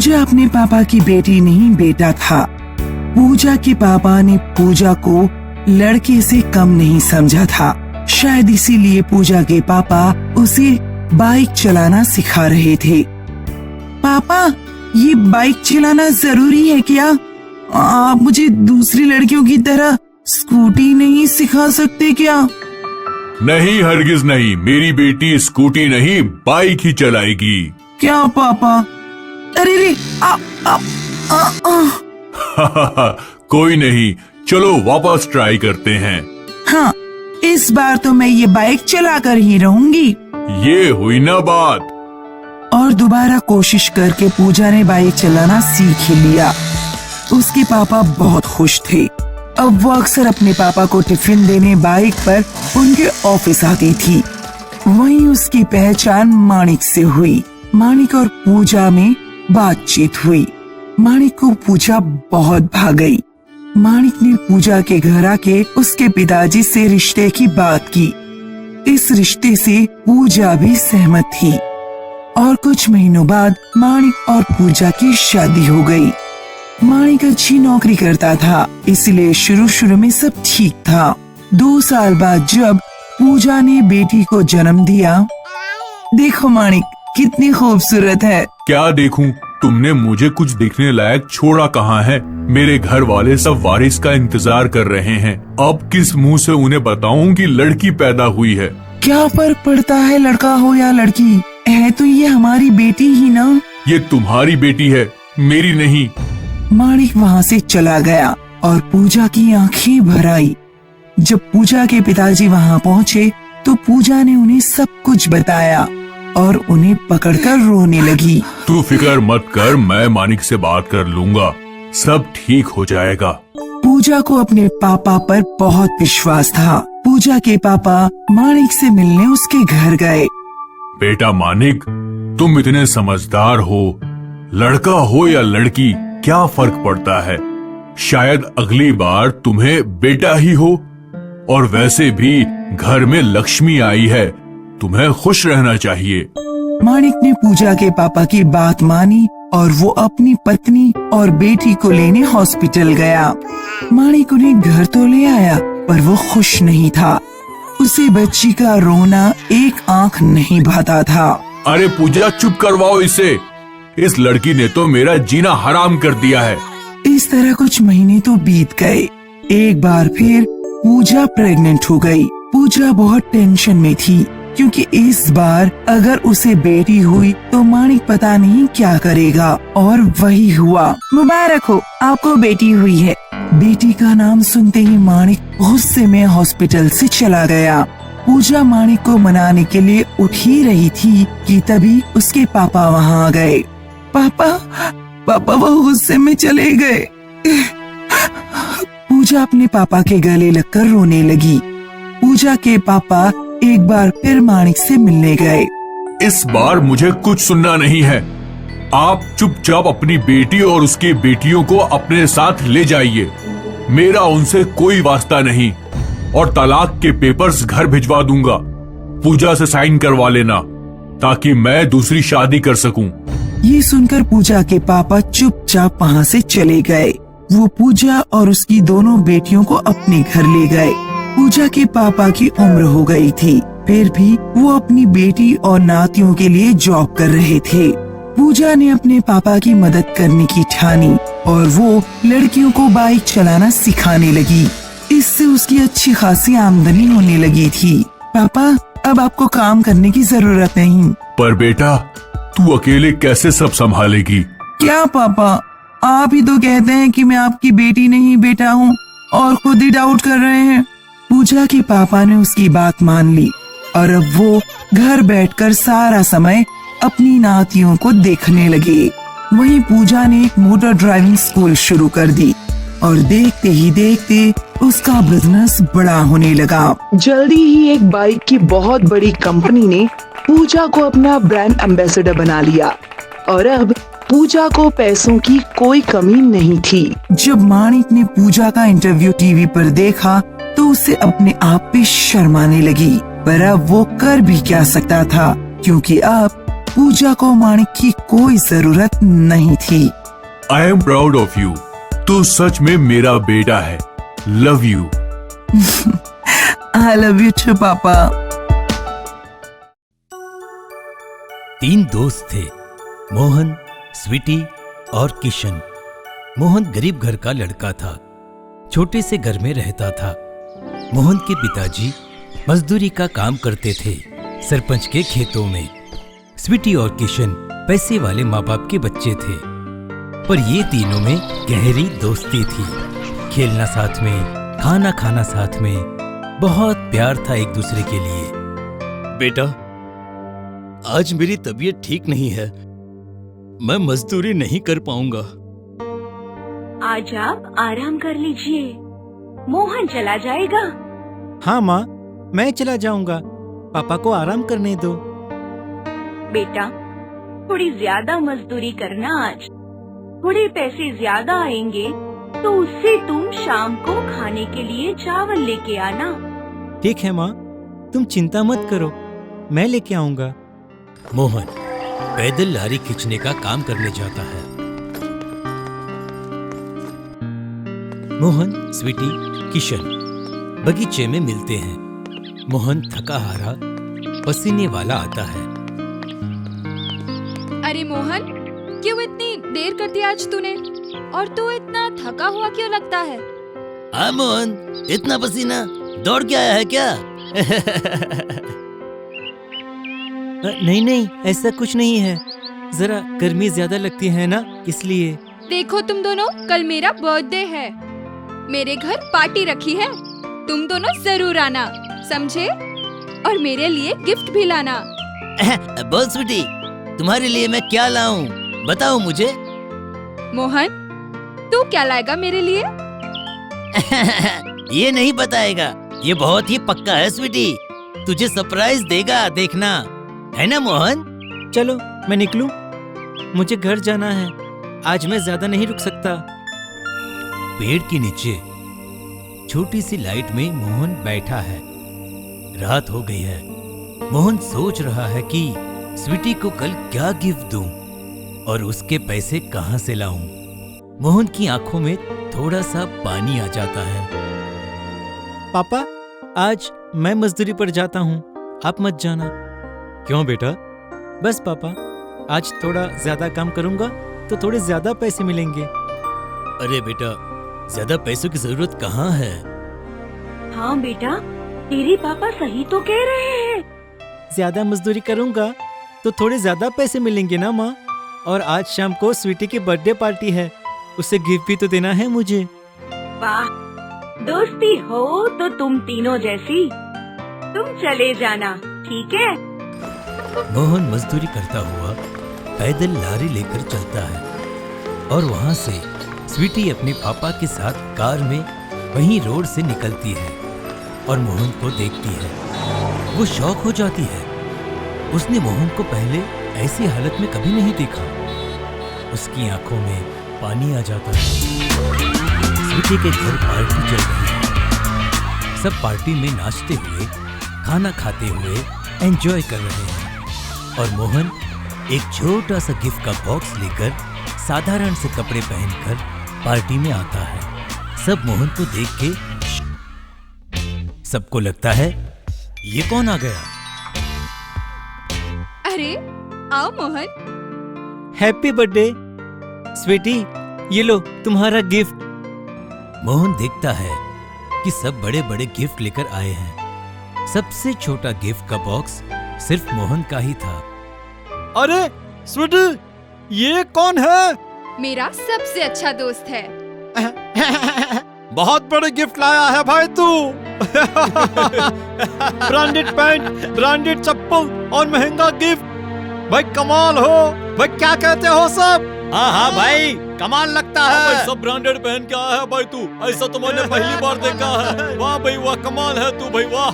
पूजा अपने पापा की बेटी नहीं बेटा था। पूजा के पापा ने पूजा को लड़के से कम नहीं समझा था। शायद इसीलिए पूजा के पापा उसे बाइक चलाना सिखा रहे थे। पापा, ये बाइक चलाना जरूरी है क्या? आप मुझे दूसरी लड़कियों की तरह स्कूटी नहीं सिखा सकते क्या? नहीं, हरगिज नहीं। मेरी बेटी स्कूटी नहीं बाइक ही चलाएगी। क्या पापा? अरे रे, कोई नहीं, चलो वापस ट्राई करते हैं। हाँ, इस बार तो मैं ये बाइक चलाकर ही रहूंगी। ये हुई ना बात। और दोबारा कोशिश करके पूजा ने बाइक चलाना सीख ही लिया। उसके पापा बहुत खुश थे। अब वो अक्सर अपने पापा को टिफिन देने बाइक पर उनके ऑफिस आती थी। वहीं उसकी पहचान माणिक से हुई। माणिक और पूजा में बातचीत हुई। माणिक को पूजा बहुत भा गई। माणिक ने पूजा के घर आके उसके पिताजी से रिश्ते की बात की। इस रिश्ते से पूजा भी सहमत थी और कुछ महीनों बाद माणिक और पूजा की शादी हो गई। माणिक अच्छी नौकरी करता था, इसलिए शुरू में सब ठीक था। 2 साल बाद जब पूजा ने बेटी को जन्म दिया, देखो माणिक कितनी खूबसूरत है। क्या देखूं? तुमने मुझे कुछ देखने लायक छोड़ा कहाँ है? मेरे घर वाले सब वारिस का इंतजार कर रहे हैं। अब किस मुंह से उन्हें बताऊं कि लड़की पैदा हुई है? क्या फर्क पड़ता है लड़का हो या लड़की? है तो ये हमारी बेटी ही ना। ये तुम्हारी बेटी है, मेरी नहीं। माणिक वहाँ से चला गया और पूजा की आंखें भर आई। जब पूजा के पिताजी वहाँ पहुँचे तो पूजा ने उन्हें सब कुछ बताया और उन्हें पकड़कर रोने लगी। तू फिक्र मत कर, मैं माणिक से बात कर लूंगा, सब ठीक हो जाएगा। पूजा को अपने पापा पर बहुत विश्वास था। पूजा के पापा माणिक से मिलने उसके घर गए। बेटा माणिक, तुम इतने समझदार हो, लड़का हो या लड़की क्या फर्क पड़ता है? शायद अगली बार तुम्हें बेटा ही हो। और वैसे भी घर में लक्ष्मी आई है, तुम्हें खुश रहना चाहिए। माणिक ने पूजा के पापा की बात मानी और वो अपनी पत्नी और बेटी को लेने हॉस्पिटल गया। माणिक उन्हें घर तो ले आया पर वो खुश नहीं था। उसे बच्ची का रोना एक आंख नहीं भाता था। अरे पूजा, चुप करवाओ इसे। इस लड़की ने तो मेरा जीना हराम कर दिया है। इस तरह कुछ महीने तो बीत गए। एक बार फिर पूजा प्रेग्नेंट हो गई। पूजा बहुत टेंशन में थी क्योंकि इस बार अगर उसे बेटी हुई तो माणिक पता नहीं क्या करेगा। और वही हुआ। मुबारक हो, आपको बेटी हुई है। बेटी का नाम सुनते ही माणिक गुस्से में हॉस्पिटल से चला गया। पूजा माणिक को मनाने के लिए उठ ही रही थी कि तभी उसके पापा वहाँ आ गए। पापा वो गुस्से में चले गए। पूजा अपने पापा के गले लगकर रोने लगी। पूजा के पापा एक बार फिर माणिक से मिलने गए। इस बार मुझे कुछ सुनना नहीं है। आप चुपचाप अपनी बेटी और उसकी बेटियों को अपने साथ ले जाइए। मेरा उनसे कोई वास्ता नहीं और तलाक के पेपर्स घर भिजवा दूंगा। पूजा से साइन करवा लेना ताकि मैं दूसरी शादी कर सकूं। ये सुनकर पूजा के पापा चुपचाप वहाँ से चले गए। वो पूजा और उसकी दोनों बेटियों को अपने घर ले गए। पूजा के पापा की उम्र हो गई थी, फिर भी वो अपनी बेटी और नातियों के लिए जॉब कर रहे थे। पूजा ने अपने पापा की मदद करने की ठानी और वो लड़कियों को बाइक चलाना सिखाने लगी। इससे उसकी अच्छी खासी आमदनी होने लगी थी। पापा, अब आपको काम करने की जरूरत नहीं। पर बेटा, तू अकेले कैसे सब संभालेगी? क्या पापा, आप ही तो कहते हैं कि मैं आपकी बेटी नहीं बेटा हूँ और खुद ही डाउट कर रहे हैं। पूजा के पापा ने उसकी बात मान ली और अब वो घर बैठकर सारा समय अपनी नातियों को देखने लगे। वहीं पूजा ने एक मोटर ड्राइविंग स्कूल शुरू कर दी और देखते ही देखते उसका बिजनेस बड़ा होने लगा। जल्दी ही एक बाइक की बहुत बड़ी कंपनी ने पूजा को अपना ब्रांड एम्बेसडर बना लिया और अब पूजा को पैसों की कोई कमी नहीं थी। जब माणिक ने पूजा का इंटरव्यू टीवी पर देखा तो उसे अपने आप पे शर्म आने लगी, पर अब वो कर भी क्या सकता था क्योंकि अब पूजा को माणिक की कोई जरूरत नहीं थी। I am proud of you. तू सच में मेरा बेटा है। Love you. I love you too पापा। 3 दोस्त थे, मोहन, स्वीटी और किशन। मोहन गरीब घर का लड़का था, छोटे से घर में रहता था। मोहन के पिताजी मजदूरी का काम करते थे सरपंच के खेतों में। स्वीटी और किशन पैसे वाले माँ बाप के बच्चे थे, पर ये तीनों में गहरी दोस्ती थी। खेलना साथ में, खाना खाना साथ में, बहुत प्यार था एक दूसरे के लिए। बेटा, आज मेरी तबीयत ठीक नहीं है, मैं मजदूरी नहीं कर पाऊंगा। आज आप आराम कर लीजिए, मोहन चला जाएगा। हाँ माँ, मैं चला जाऊंगा, पापा को आराम करने दो। बेटा, थोड़ी ज्यादा मजदूरी करना आज, थोड़े पैसे ज्यादा आएंगे तो उससे तुम शाम को खाने के लिए चावल लेके आना। ठीक है माँ, तुम चिंता मत करो, मैं लेके आऊंगा। मोहन पैदल लारी खींचने का काम करने जाता है। मोहन, स्वीटी, किशन बगीचे में मिलते हैं। मोहन थका हारा, पसीने वाला आता है। अरे मोहन, क्यों इतनी देर कर दी आज तूने? और तू इतना थका हुआ क्यों लगता है? हाँ मोहन, इतना पसीना, दौड़ के आया है क्या? नहीं नहीं, ऐसा कुछ नहीं है, जरा गर्मी ज्यादा लगती है ना, इसलिए। देखो तुम दोनों, कल मेरा बर्थडे है, मेरे घर पार्टी रखी है, तुम दोनों जरूर आना, समझे? और मेरे लिए गिफ्ट भी लाना। बोल स्वीटी, तुम्हारे लिए मैं क्या लाऊं? बताओ मुझे। मोहन, तू क्या लाएगा मेरे लिए? ये नहीं बताएगा, ये बहुत ही पक्का है स्वीटी, तुझे सरप्राइज देगा, देखना, है ना मोहन? चलो मैं निकलूं, मुझे घर जाना है, आज मैं ज्यादा नहीं रुक सकता। पेड़ के नीचे छोटी सी लाइट में मोहन बैठा है। रात हो गई है। मोहन सोच रहा है कि स्वीटी को कल क्या गिफ्ट दूं और उसके पैसे कहां से लाऊं। मोहन की आंखों में थोड़ा सा पानी आ जाता है। पापा, आज मैं मजदूरी पर जाता हूँ, आप मत जाना। क्यों बेटा? बस पापा, आज थोड़ा ज्यादा काम करूंगा तो थोड़े ज्यादा पैसे मिलेंगे। अरे बेटा, ज्यादा पैसों की जरूरत कहाँ है? हाँ बेटा, तेरे पापा सही तो कह रहे हैं। ज्यादा मजदूरी करूंगा तो थोड़े ज्यादा पैसे मिलेंगे ना माँ। और आज शाम को स्वीटी की बर्थडे पार्टी है, उसे गिफ्ट भी तो देना है मुझे। वाह, दोस्ती हो तो तुम तीनों जैसी। तुम चले जाना, ठीक है? मोहन मजदूरी करता हुआ पैदल लारी लेकर चलता है और वहाँ से स्वीटी अपने पापा के साथ कार में वहीं रोड से निकलती है और मोहन को देखती है। वो शॉक हो जाती है, उसने मोहन को पहले ऐसी हालत में कभी नहीं देखा। उसकी आंखों में पानी आ जाता है। स्वीटी के घर पार्टी चल रही है, सब पार्टी में नाचते हुए, खाना खाते हुए एंजॉय कर रहे हैं और मोहन एक छोटा सा गिफ्ट का बॉक्स लेकर साधारण से कपड़े पहनकर पार्टी में आता है। सब मोहन को देख के सबको लगता है ये कौन आ गया। अरे आओ मोहन। हैप्पी बर्थडे स्वीटी, ये लो तुम्हारा गिफ्ट। मोहन देखता है कि सब बड़े बड़े गिफ्ट लेकर आए हैं। सबसे छोटा गिफ्ट का बॉक्स सिर्फ मोहन का ही था। अरे स्वीटी, ये कौन है? मेरा सबसे अच्छा दोस्त है। बहुत बड़े गिफ्ट लाया है भाई तू। ब्रांडेड पैंट, ब्रांडेड चप्पल और महंगा गिफ्ट। भाई कमाल हो भाई, क्या कहते हो सब? हाँ हाँ भाई, कमाल लगता है। सब ब्रांडेड पहन के आया है भाई तू, ऐसा तो मैंने पहली बार देखा है। वाह भाई वाह, कमाल है तू भाई, वाह।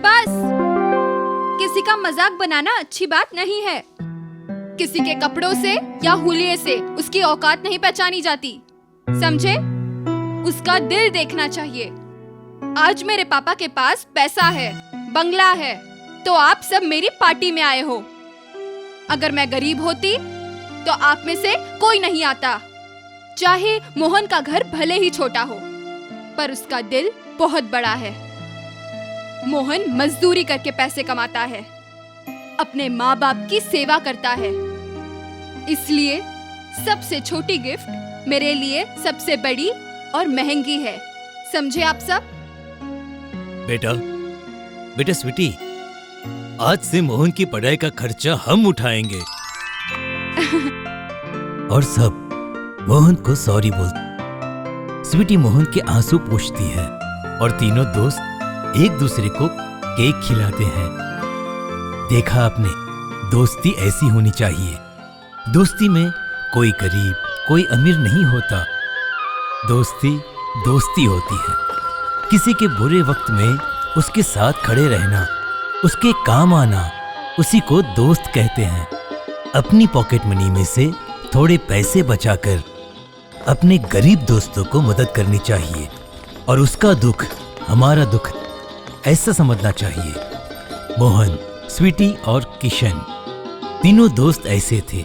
बस, किसी का मजाक बनाना अच्छी बात नहीं है। किसी के कपड़ों से या हुलिये से उसकी औकात नहीं पहचानी जाती, समझे? उसका दिल देखना चाहिए। आज मेरे पापा के पास पैसा है, बंगला है, तो आप सब मेरी पार्टी में आए हो। अगर मैं गरीब होती तो आप में से कोई नहीं आता। चाहे मोहन का घर भले ही छोटा हो, पर उसका दिल बहुत बड़ा है। मोहन मजदूरी करके पैसे कमाता है, अपने माँ बाप की सेवा करता है। इसलिए सबसे छोटी गिफ्ट मेरे लिए सबसे बड़ी और महंगी है। समझे आप सब? बेटा स्वीटी, आज से मोहन की पढ़ाई का खर्चा हम उठाएंगे। और सब मोहन को सॉरी बोलते। स्वीटी मोहन के आंसू पोंछती है और तीनों दोस्त एक दूसरे को केक खिलाते हैं। देखा आपने, दोस्ती ऐसी होनी चाहिए। दोस्ती में कोई गरीब कोई अमीर नहीं होता। दोस्ती होती है। किसी के बुरे वक्त में उसके साथ खड़े रहना, उसके काम आना, उसी को दोस्त कहते हैं। अपनी पॉकेट मनी में से थोड़े पैसे बचाकर अपने गरीब दोस्तों को मदद करनी चाहिए और उसका दुख हमारा दुख ऐसा समझना चाहिए। मोहन, स्वीटी और किशन तीनों दोस्त ऐसे थे